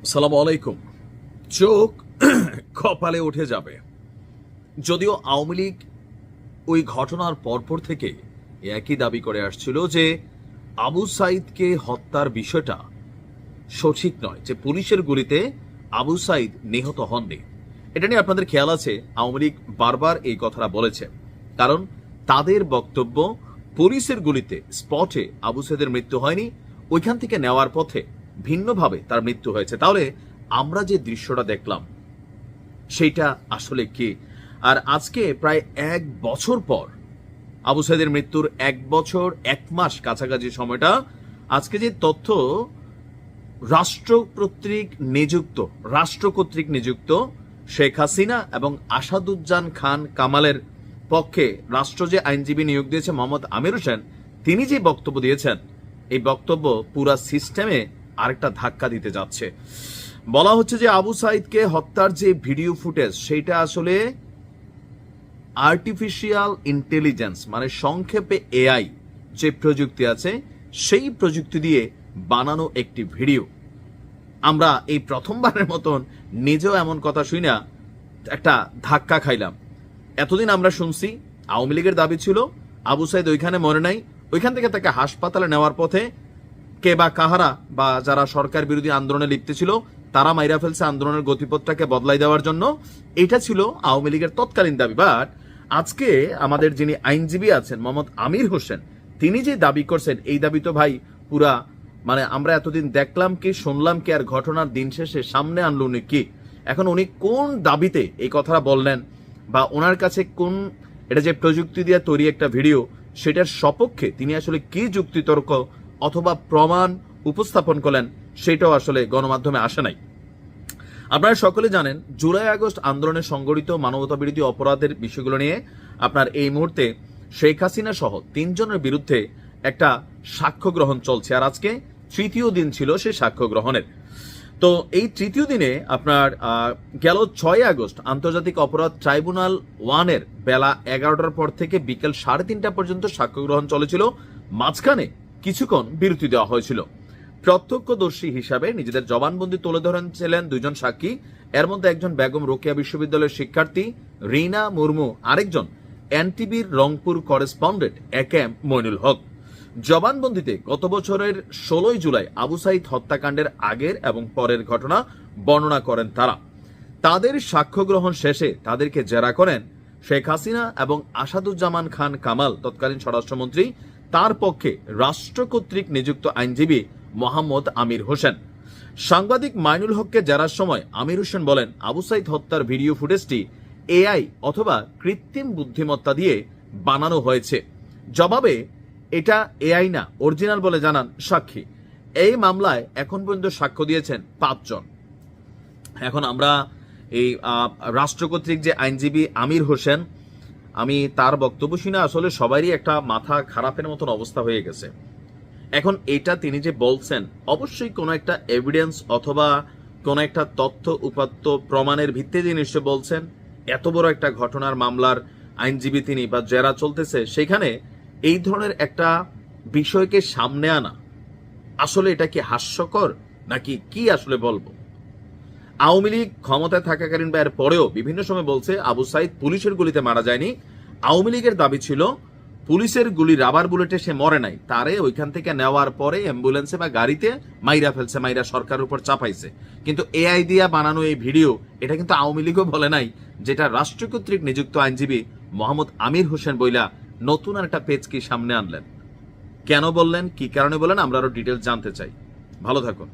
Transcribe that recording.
আসসালামু আলাইকুম। চোখ কপালে উঠে যাবে। যদিও আওয়ামী লীগ ওই ঘটনার পরপর থেকে একই দাবি করে আসছিল যে আবু সাইদকে হত্যার বিষয়টা সঠিক নয়, যে পুলিশের গুলিতে আবু সাইদ নিহত হননি। এটা নিয়ে আপনাদের খেয়াল আছে, আওয়ামী লীগ বারবার এই কথাটা বলেছে, কারণ তাদের বক্তব্য পুলিশের গুলিতে স্পটে আবু সাইদের মৃত্যু হয়নি, ওইখান থেকে নেওয়ার পথে ভিন্নভাবে তার মৃত্যু হয়েছে। তাহলে আমরা যে দৃশ্যটা দেখলাম সেইটা আসলে কি? আর আজকে প্রায় 1 বছর পর, আবু সাইদের মৃত্যুর 1 বছর 1 মাস কাছাকাছি সময়টা, আজকে যে তথ্য রাষ্ট্র কর্তৃক নিযুক্ত শেখ হাসিনা এবং আসাদুজ্জামান খান কামালের পক্ষে রাষ্ট্র যে আইনজীবী নিয়োগ দিয়েছে মোহাম্মদ আমির হোসেন, তিনি যে বক্তব্য দিয়েছেন, এই বক্তব্য পুরা সিস্টেমে আরেকটা ধাক্কা দিতে যাচ্ছে। বলা হচ্ছে যে আবু সাইদকে হত্যার যে ভিডিও ফুটেজ, সেইটা আসলে আর্টিফিশিয়াল ইন্টেলিজেন্স, মানে সংক্ষেপে এআই যে প্রযুক্তি আছে, সেই প্রযুক্তি দিয়ে বানানো একটি ভিডিও। আমরা এই প্রথমবারের মতন নিজেও এমন কথা শুই না একটা ধাক্কা খাইলাম। এতদিন আমরা শুনছি আওয়ামী লীগের দাবি ছিল আবু সাইদ ওইখানে মরে নাই, ওইখান থেকে তাকে হাসপাতালে নেওয়ার পথে কে বা কাহারা বা যারা সরকার বিরোধী আন্দোলনে লিপ্ত ছিল তারা মাইরা ফেলছে আন্দোলনের গতিপথটাকে বদলাই দেওয়ার জন্য। এটা ছিল আওয়ামী লীগের তৎকালীন দাবি। বাট আজকে আমাদের যিনি আইনজীবী আছেন মোহাম্মদ আমির হোসেন, তিনি যে দাবি করছেন, এই দাবি তো ভাই পুরা, মানে আমরা এতদিন দেখলাম কি শুনলাম কি, আর ঘটনার দিন শেষে সামনে আনলো উনি কি? এখন উনি কোন দাবিতে এই কথাটা বললেন, বা ওনার কাছে কোন, এটা যে প্রযুক্তি দিয়ে তৈরি একটা ভিডিও, সেটার সপক্ষে তিনি আসলে কি যুক্তিতর্ক অথবা প্রমাণ উপস্থাপন করলেন, সেটাও আসলে গণমাধ্যমে আসে নাই। আপনারা সকলে জানেন জুলাই আগস্ট আন্দোলনে সংগঠিত মানবতা বিরোধী অপরাধের বিষয়গুলো নিয়ে আপনার এই মুহূর্তে শেখ হাসিনা সহ 3 জনের বিরুদ্ধে একটা সাক্ষ্য গ্রহণ চলছে, আর আজকে 3য় দিন ছিল সেই সাক্ষ্য গ্রহণের। তো এই 3য় দিনে আপনার গেল 6 আগস্ট আন্তর্জাতিক অপরাধ ট্রাইব্যুনাল 1-এর বেলা 11টার পর থেকে বিকেল 3:30 পর্যন্ত সাক্ষ্য গ্রহণ চলেছিল। মাঝখানে কিছুক্ষণ বিরতি দেওয়া হয়েছিল। প্রত্যক্ষদর্শী হিসাবে নিজেদের জবানবন্দি তুলে ধরেছিলেন 2 জন সাক্ষী। এর মধ্যে একজন বেগম রোকেয়া বিশ্ববিদ্যালয়ের শিক্ষার্থী রিনা মুর্মু, আরেকজন এনটিভির রংপুর করেসপন্ডেন্ট একেএম মইনুল হক। জবানবন্দিতে গত বছরের 16 জুলাই আবু সাইদ হত্যাকাণ্ডের আগের এবং পরের ঘটনা বর্ণনা করেন তারা। তাদের সাক্ষ্য গ্রহণ শেষে তাদেরকে জেরা করেন শেখ হাসিনা এবং আসাদুজ্জামান খান কামাল, তৎকালীন স্বরাষ্ট্রমন্ত্রী, তার পক্ষে রাষ্ট্র কর্তৃক নিযুক্ত আইনজীবী মোহাম্মদ আমির হোসেন। সাংবাদিক মাইনুল হককে জেরার সময় আমির হোসেন বলেন, আবু সাইদ হত্যার ভিডিও ফুটেজটি এআই অথবা কৃত্রিম বুদ্ধিমত্তা দিয়ে বানানো হয়েছে। জবাবে এটা এআই না, অরিজিনাল বলে জানান সাক্ষী। এই মামলায় এখন পর্যন্ত সাক্ষ্য দিয়েছেন 5 জন। এখন আমরা এই রাষ্ট্র কর্তৃক যে আইনজীবী আমির হোসেন, আমি তার বক্তব্য শুনে আসলে সবারই একটা মাথা খারাপের মতন অবস্থা হয়ে গেছে। এখন এটা তিনি যে বলছেন, অবশ্যই কোনো একটা এভিডেন্স অথবা কোনো একটা তথ্য উপাত্ত প্রমাণের ভিত্তিতে নিশ্চয় বলছেন। এত বড় একটা ঘটনার মামলার আইনজীবী তিনি, বা জেরা চলতেছে, সেখানে এই ধরনের একটা বিষয়কে সামনে আনা, আসলে এটা কি হাস্যকর নাকি কি আসলে বলবো? আওয়ামী লীগ ক্ষমতায় থাকাকালীন বা এর পরেও বিভিন্ন সময় বলছে আবু সাইদ পুলিশের গুলিতে মারা যায়নি। আওয়ামী লীগের দাবি ছিল পুলিশের গুলি রাবার বুলেটে সে মরে নাই, তারে ওইখান থেকে নেওয়ার পরে অ্যাম্বুলেন্সে বা গাড়িতে মাইরা ফেলছে, মাইরা সরকারের উপর চাপাইছে। কিন্তু এআই দিয়া বানানো এই ভিডিও, এটা কিন্তু আওয়ামী লীগও বলে নাই, যেটা রাষ্ট্র কর্তৃক নিযুক্ত আইনজীবী মোহাম্মদ আমির হোসেন বইলা নতুন একটা পেজ কি সামনে আনলেন। কেন বললেন, কি কারণে বলেন, আমরা আরো ডিটেলস জানতে চাই। ভালো থাকুন।